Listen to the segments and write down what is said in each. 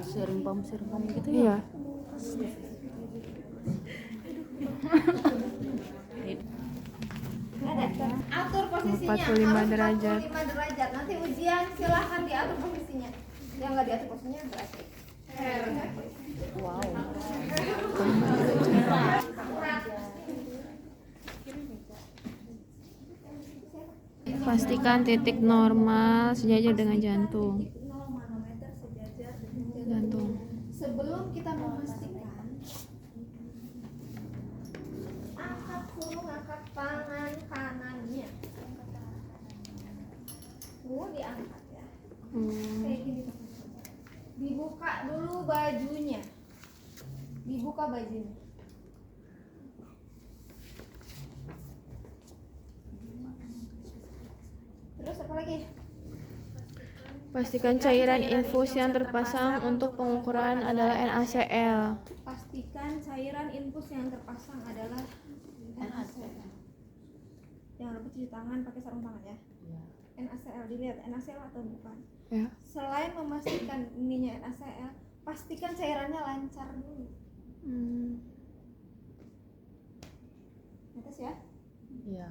Serempam gitu Iya. ya. Atur posisinya 45 derajat. 45 derajat. Nanti ujian silahkan diatur posisinya. Yang nggak diatur posisinya berarti. Wow. Pastikan titik normal sejajar dengan jantung. Titik 0 manometer sejajar dengan Jantung. Sebelum kita memastikan, angkat tangan kanannya. Diangkat ya. Kayak gini. Dibuka dulu bajunya. Dibuka bajunya. Terus apa lagi? Pastikan cairan infus yang terpasang untuk pengukuran adalah NaCl. Pastikan cairan infus yang terpasang adalah NaCl. Jangan lupa cuci tangan pakai sarung tangan ya. NaCl, dilihat NaCl atau bukan. Ya. Selain memastikan ininya NaCl, pastikan cairannya lancar dulu. Atas ya. Iya.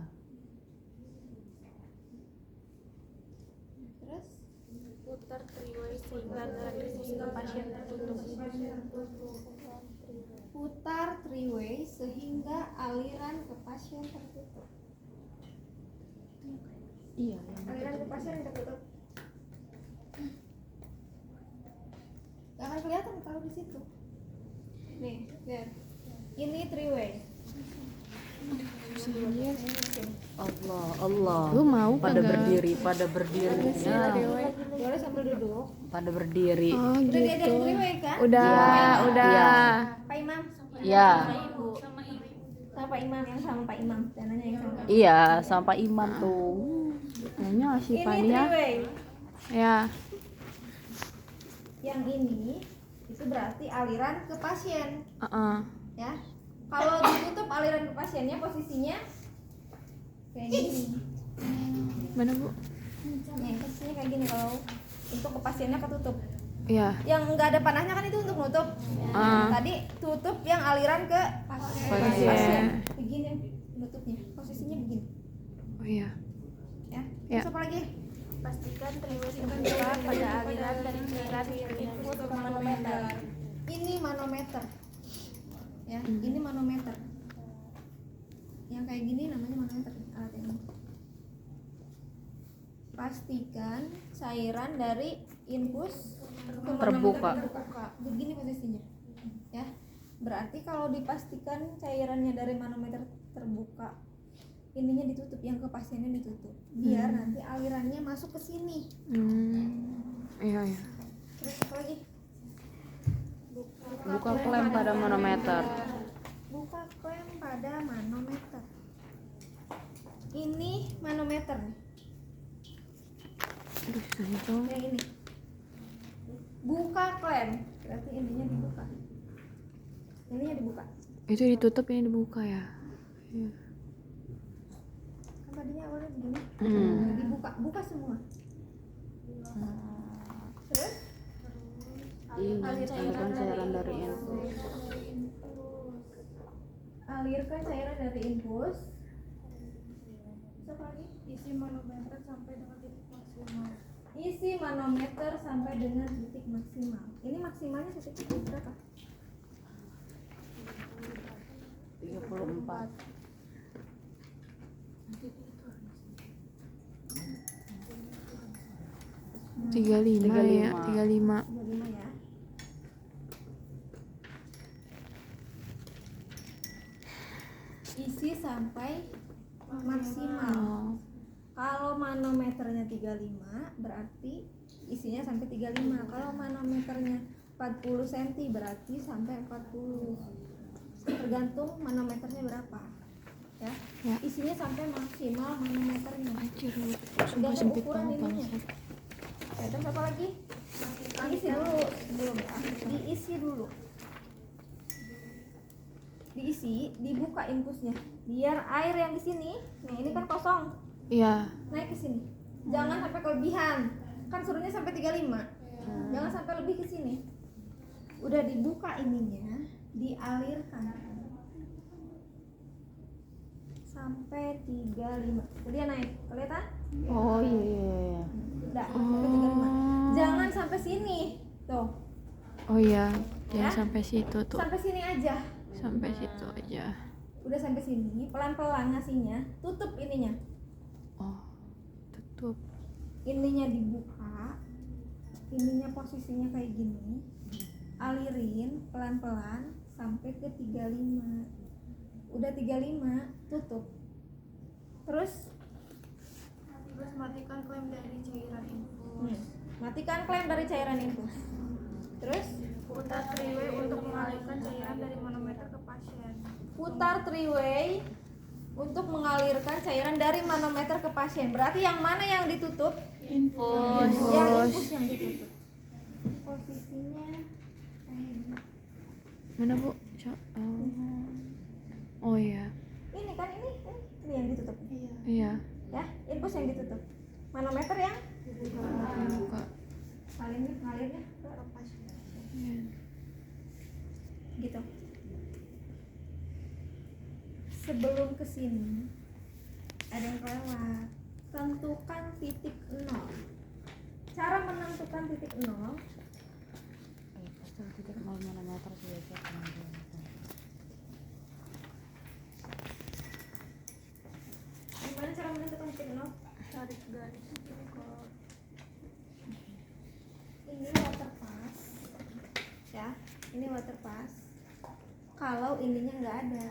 Terus putar 3-way sehingga pasien tertutup. putar 3-way sehingga aliran ke pasien tertutup. Iya. Aliran ke pasien yang tertutup. Gak akan kelihatan kalau di situ. Nih, lihat. Ini 3-way. Allah. Lu mau pada kagak? berdiri. Ya. Boleh sambil duduk. Pada berdiri. Oh Udah gitu. diajarin 3-way kan? Udah. Iya. Pak Imam. Ya. Sama Pak Imam yang sama Pak Imam. Dananya yang sama. Iya, sampai imam tuh. Kayaknya si Ini Fania. 3-way. Ya. Yang ini itu berarti aliran ke pasien, ya. Kalau ditutup aliran ke pasiennya posisinya kayak gini. Mana Bu? Nih, posisinya kayak gini kalau untuk ke pasiennya ketutup. Iya. Yang enggak ada panahnya kan itu untuk nutup. Tadi tutup yang aliran ke pasien. Begini nutupnya. Posisinya begini. Oh iya. Ya. Ya. Terus apa lagi? Pastikan 3-way terbuka pada aliran dari cairan infus ke manometer. Ini manometer. Ya, ini manometer. Yang kayak gini namanya manometer alat ini. Pastikan cairan dari infus ke Terbuka. manometer terbuka. Begini posisinya. Ya. Berarti kalau dipastikan cairannya dari manometer terbuka, ininya ditutup, yang ke pasiennya ditutup. Biar nanti alirannya masuk ke sini. Iya. Terus apa lagi? Buka klem pada manometer. Buka klem pada manometer. Ini manometer nih. Aduh, susah itu. Yang ini. Buka klem, berarti ininya dibuka. Ininya dibuka. Itu ditutup, ini dibuka ya. Iya. Kan tadinya awalnya begini. Dibuka, buka semua. Terus Alirkan cairan dari infus. alirkan cairan dari infus. Terus apa lagi? Isi manometer sampai dengan titik maksimal. Isi manometer sampai dengan titik maksimal. Ini maksimalnya titik berapa? 34. Tiga lima ya. 35. 25 ya. Isi sampai maksimal. Kalau manometernya 35 berarti isinya sampai 35. Kalau manometernya 40 cm berarti sampai 40. Tergantung manometernya berapa. Ya. Isinya sampai maksimal manometernya. Anjir, sumpah Tergantung sempit ukuran banget ininya. bangsat. Ya, terus apa lagi? Diisi dulu sebelum ya. Diisi dulu. Diisi, dibuka infusnya. Biar air yang di sini, nih ini kan kosong, Iya. naik ke sini. Jangan sampai kelebihan. Kan suruhnya sampai 35. Jangan sampai lebih ke sini. udah dibuka ininya, dialirkan sampai 35. Jadi dia naik, kelihatan? Oh iya. Udah, sampai 35. Jangan sampai sini. Tuh, Oh iya, Ya. jangan sampai situ tuh. sampai sini aja. Sampai situ aja. Udah sampai sini, pelan-pelan ngasihnya, tutup ininya. Oh, tutup. Ininya dibuka, ininya posisinya kayak gini, alirin pelan-pelan sampai ke 35. Udah 35, tutup. Terus matikan klaim dari cairan infus. matikan klaim dari cairan infus. Terus Putar 3-way untuk mengalirkan cairan dari manometer ke pasien. putar 3-way untuk mengalirkan cairan dari manometer ke pasien. Berarti yang mana yang ditutup? Infus. Yang infus yang ditutup. Posisinya kayak gini. Mana Bu? Oh iya. Ini kan ini yang ditutup. Iya. Ya, infus yang ditutup. Manometer yang Buka. ngalirnya ke pasien. Iya. Gitu. Sebelum kesini ada yang kelewat. Tentukan titik 0. Cara menentukan titik 0 Pasti titik 0 manometer sudah. gimana cara menentukan titik 0? Tarik garis ke Ini water pass. Ya, ini water pass. Kalau ininya nggak ada.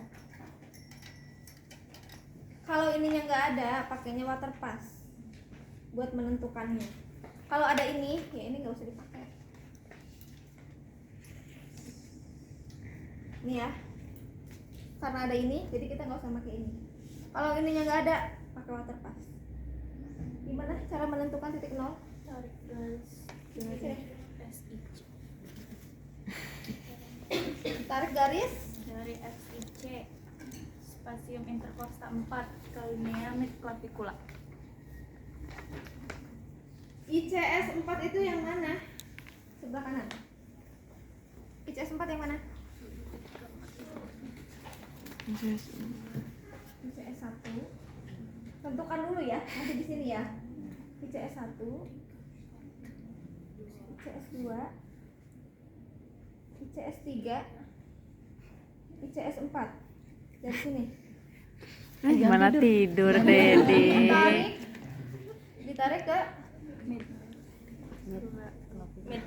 Kalau ininya nggak ada, pakainya water pass buat menentukannya. Kalau ada ini, ya ini nggak usah dipakai. Ini ya, karena ada ini, jadi kita nggak usah pakai ini. Kalau ininya nggak ada, pakai water pass. Gimana cara menentukan titik 0? tarik garis dari SIC Tarik garis dari SIC spasium interkosta 4 ke linea mid clavicula. ICS 4 itu yang mana? Sebelah kanan. ICS 4 yang mana? Yes. ICS 1. Tentukan dulu ya, nanti di sini ya. ICS 1, ICS 2, ICS 3, ICS 4. Dari sini. Gimana tidur Dedi? Ditarik ke Mid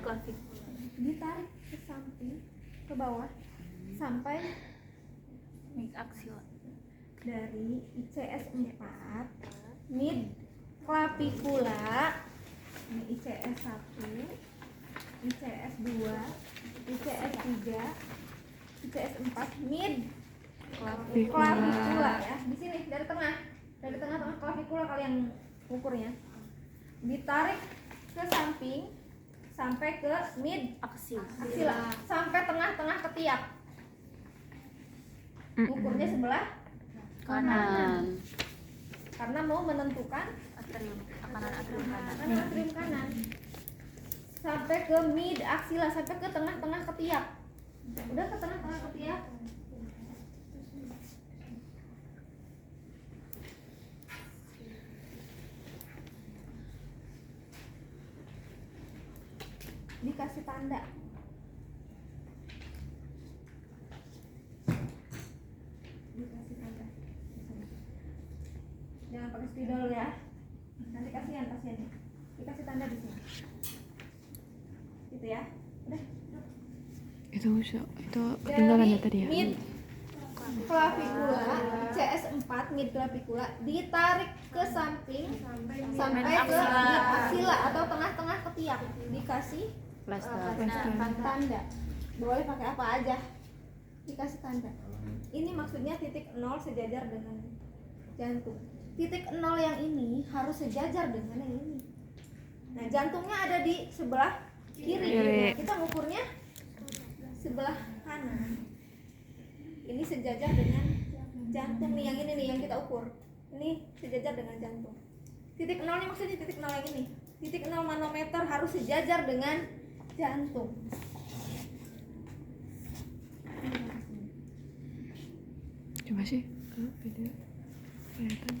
clavicula. ditarik ke samping, ke bawah sampai Mid axilla. dari ICS 4 mid clavicula, ini ICS 1, ICS 2, ICS 3, ICS 4 mid clavicula ya. Di sini dari tengah clavicula kalian ukurnya. Ditarik ke samping sampai ke mid axilla, sampai tengah-tengah ketiak. Ukurnya sebelah Kanan. karena mau menentukan Atrium, tekanan atrium kanan. atrium kanan sampai ke mid axilla, sampai ke tengah-tengah ketiak. Udah ke tengah-tengah ketiak, dikasih tanda. Dikasih tanda. Jangan pakai spidol ya. Nanti kasihan pasiennya. Dikasih tanda di sini. Gitu ya. Udah. Itu ketinggalan ya tadi ya. Mid clavicula, CS 4 mid clavicula ditarik ke samping sampai ke mid axilla atau tengah-tengah ketiak. Dikasih Plaster. tanda. Boleh pakai apa aja. Dikasih tanda. Ini maksudnya titik 0 sejajar dengan jantung. Titik 0 yang ini harus sejajar dengan yang ini. Nah, jantungnya ada di sebelah kiri. Nah, kita ngukurnya sebelah kanan. Ini sejajar dengan jantung nih, yang ini nih yang kita ukur. Ini sejajar dengan jantung. Titik 0 ini maksudnya titik 0 yang ini. Titik 0 manometer harus sejajar dengan jantung. Apa sih? Beda. Kelihatan.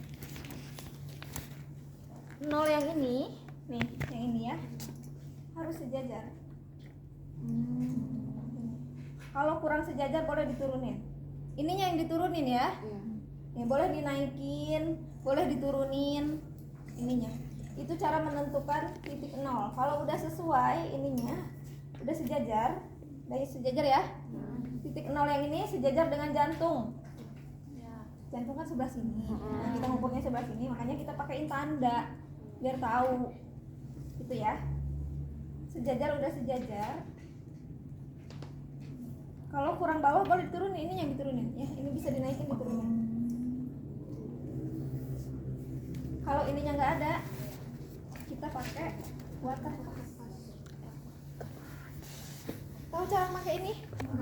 Nol yang ini, nih, yang ini ya, harus sejajar. Kalau kurang sejajar boleh diturunin. Ininya yang diturunin ya. Ya, boleh dinaikin, boleh diturunin ininya. Itu cara menentukan titik nol. Kalau udah sesuai ininya, udah sejajar ya. Titik nol yang ini sejajar dengan jantung. Jantung kan sebelah sini. Nah, kita ngukurnya sebelah sini, makanya kita pakein tanda biar tahu. Itu ya. Sejajar udah sejajar. Kalau kurang bawah boleh diturunin, ini yang diturunin ya. Ini bisa dinaikin, diturunin. Kalau ininya nggak ada, kita pakai water. Tahu cara pakai ini?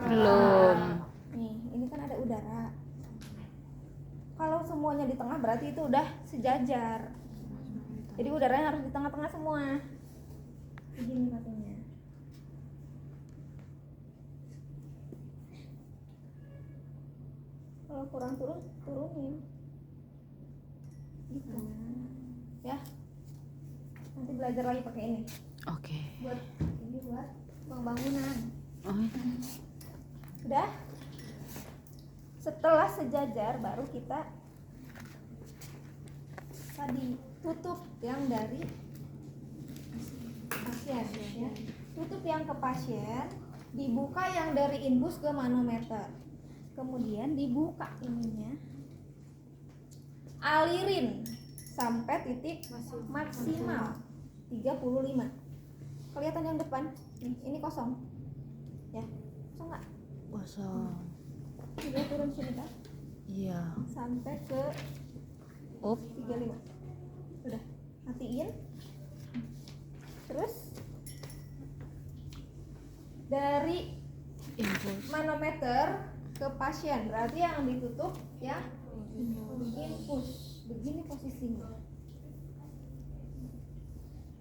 Belum. Nih, ini kan ada udara. Kalau semuanya di tengah berarti itu udah sejajar. Jadi udaranya harus di tengah-tengah semua. Begini katanya. Kalau kurang turunin. Gitu. Ya. Nanti belajar lagi pakai ini. Oke. Buat bangunan. Oh, Udah? Setelah sejajar baru kita tadi tutup yang dari pasien ya. Tutup yang ke pasien, dibuka yang dari infus ke manometer. Kemudian dibuka ininya. Alirin sampai titik maksimal 35. Kelihatan yang depan? Nih, ini kosong. Ya. Kosong enggak? kosong. Dia turun sini kan? Iya. Sampai ke Up. 35. Udah, matiin. Terus dari Infus. manometer ke pasien, berarti yang ditutup ya infus. Begini posisinya.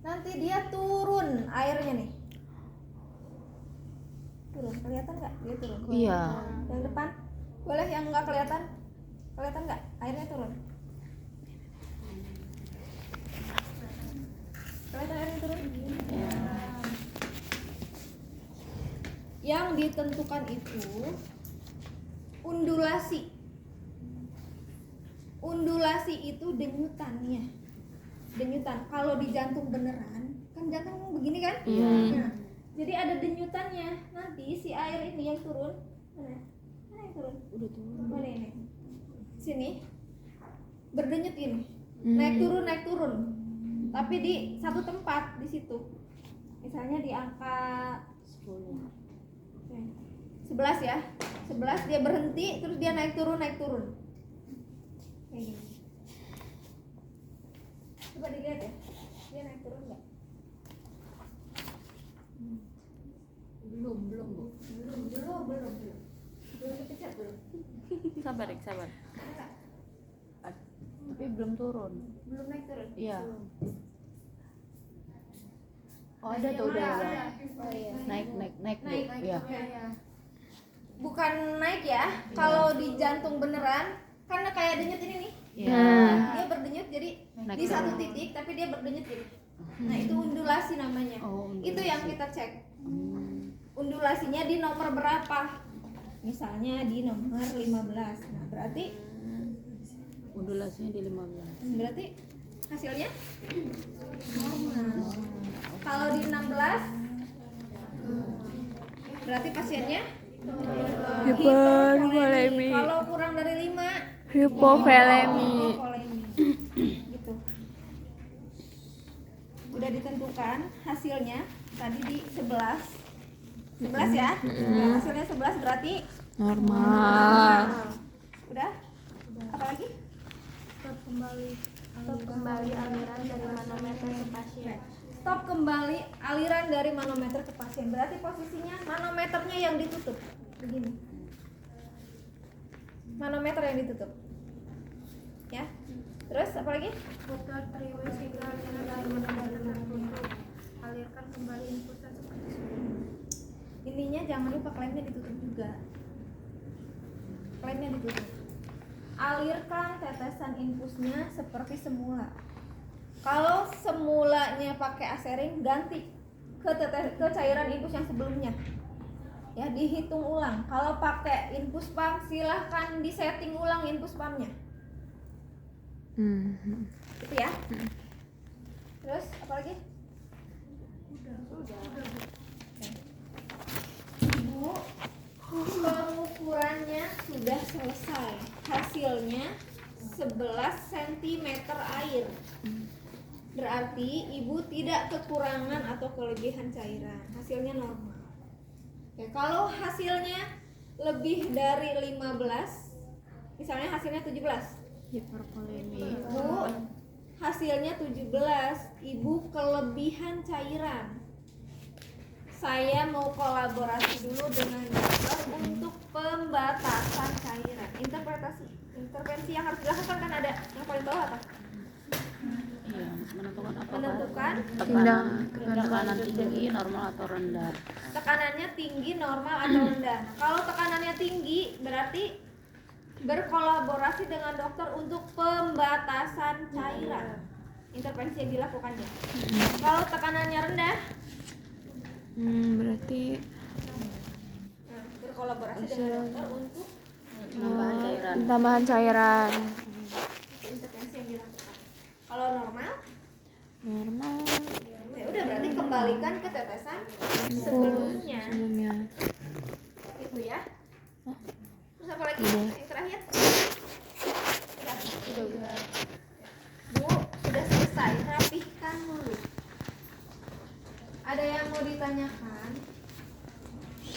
Nanti dia turun airnya nih. Turun, kelihatan nggak? Dia turun. Iya. Yang depan, boleh yang nggak kelihatan? Kelihatan nggak? Airnya turun. Kelihatan airnya turun? Yang ditentukan itu undulasi. Undulasi itu denyutannya. Denyutan. Kalau di jantung beneran, kan jantung begini kan? Iya. Nah, jadi ada denyutannya. Nanti si air ini yang turun, mana? Mana yang turun? Udah turun. Mana ini? Sini. Berdenyut ini. Naik turun. Tapi di satu tempat di situ. Misalnya di angka 10. 11 ya. 11 dia berhenti, terus dia naik turun. Kayak gini. Coba dilihat ya. Dia naik turun enggak? Belum. Belum dipencet belum. Sabar. Ada nggak? Tapi belum turun. Belum naik turun. Iya. Oh, ada tuh udah. Oh iya. Naik, Bu. Iya. Bukan naik ya. Kalau di jantung beneran, karena kayak denyut ini nih. Iya. Dia berdenyut jadi Naik di satu turun. titik, tapi dia berdenyut gini. Nah, itu undulasi namanya. Oh, undulasi. Itu yang kita cek. Undulasinya di nomor berapa? Misalnya di nomor 15. Nah, berarti Undulasinya di 15. hasilnya normal. Kalau di 16 berarti pasiennya Hipervolemi. Kalau kurang dari 5 Hipovolemi. gitu. Udah ditentukan hasilnya tadi di 11 ya. Nah, hasilnya 11 berarti Normal. udah. Apa lagi? Stop kembali aliran dari manometer ke pasien. Stop kembali aliran dari manometer ke pasien. Berarti posisinya manometernya yang ditutup. Begini. Manometer yang ditutup. Ya. Terus apa lagi? Putar triway segera aliran dari manometer tertutup. Alirkan kembali inputnya seperti sebelumnya. Ininya jangan lupa klaimnya ditutup juga. Klaimnya ditutup. alirkan tetesan infusnya seperti semula. Kalau semulanya pakai asering, ganti ke cairan infus yang sebelumnya. Ya, dihitung ulang. Kalau pakai infus pump, silahkan disetting ulang infus pumpnya. Gitu ya. Terus apa lagi? Ibu, pengukurannya sudah selesai. Hasilnya 11 cm air. Berarti ibu tidak kekurangan atau kelebihan cairan. Hasilnya normal. Ya, kalau hasilnya lebih dari 15, misalnya hasilnya 17, Hiperkolemi. Bu, hasilnya 17, ibu kelebihan cairan. Saya mau kolaborasi dulu dengan dokter untuk pembatasan cairan. Intervensi yang harus dilakukan kan ada yang paling bawah apa? Iya, menentukan apa? Menentukan Tekanan tinggi, normal atau rendah. tekanannya tinggi, normal atau rendah. Kalau tekanannya tinggi berarti berkolaborasi dengan dokter untuk pembatasan cairan. Intervensi yang dilakukannya. Kalau tekanannya rendah, Berarti berkolaborasi dengan dokter untuk Penambahan cairan. tambahan cairan. intervensi yang dilakukan. Kalau normal, Normal. ya udah berarti kembalikan ke tetesan sebelumnya.